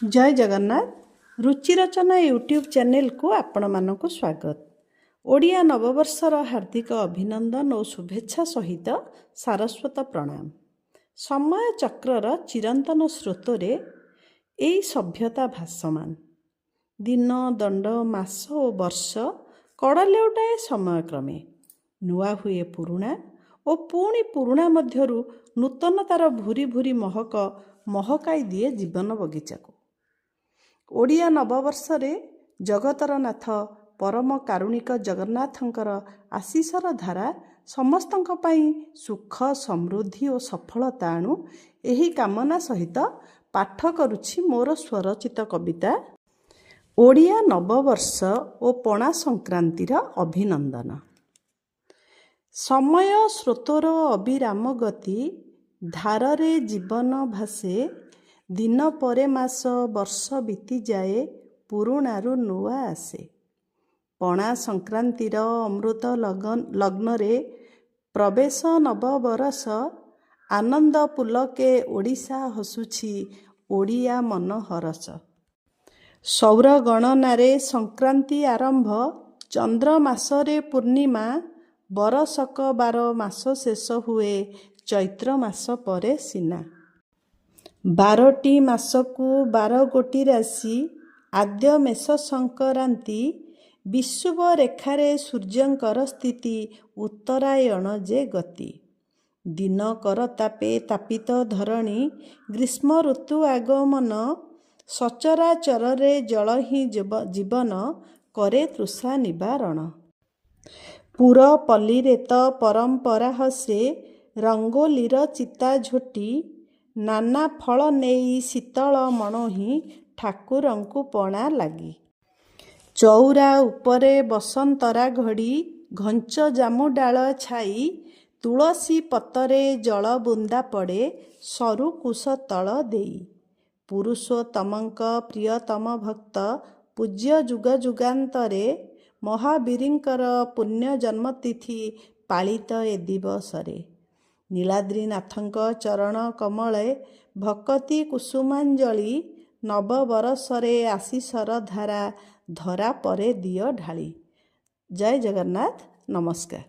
जय जगन्नाथ रुचि रचना YouTube channel को आपण मानक स्वागत। ओडिया नववर्षर हार्दिक अभिनंदन और शुभेच्छा सहित सारस्वत प्रणाम। समय चक्रर चिरंतन स्रोतरे एई सभ्यता भासमान। दिन दंड मास और वर्ष कड़ लेउटाए समयक्रमे नुआ हुए पुरुणा और पुणी पुरुणा मध्यरु नूतनतार भूरी भूरी महक महकाई दिए जीवन बगीचा को। ओडिया नववर्षरे जगतर नाथ परम कारुणिक जगन्नाथंकर आशीषर धारा समस्तंक पई सुख समृद्धि और सफलता आणु एही कामना सहित पाठ करुछि मोर स्वरचित कविता ओडिया नववर्ष और पणा संक्रांतिर अभिनंदन। समय स्रोतर अविराम गति धारे जीवन भासे दिन परे मास वर्ष बीती जाए पुरुणारु नुआ आसे। पणा संक्रांतिर अमृत लग्नरे प्रवेश नवबरस आनंद पुलके ओडिशा हसुछि ओडिया मन हरस। सौर गणनारे संक्रांति आरंभ चंद्र मासरे पूर्णिमा बरसक 12 मास शेष हुए चैत्र मास परे सीना। 12टी मासकु 12 गोटी राशि आद्य मेष संक्रांति विषुव रेखारे सूर्यंकर स्थिति उत्तरायण जे गति। दिन कर तापे तापित धरणी ग्रीष्म ऋतु आगमन सचराचरे जल ही जीवन करे तृषा निवारण। पुर पल्लीरे त परंपरा हसे रंगोलीर चिता झोटी नाना फल नेई शीतल मणोही ठाकुरंकु पणा लागी। चौरा उपरे बसंतरा घड़ी घंच जामु डाल छाई तुलसी पतरे जल बुंदा पड़े सरु कुश तल देई। पुरुषोत्तमंक प्रियतम भक्त पूज्य जुग जुगांतरे महावीरंकर पुण्य जन्मतिथि पालित ए दिवसरे। नीलाद्रीनाथंक चरण कमले भक्ति कुसुमांजलि नवबरसरे आशीषर धारा धरा परे दियो ढाली। जय जगन्नाथ। नमस्कार।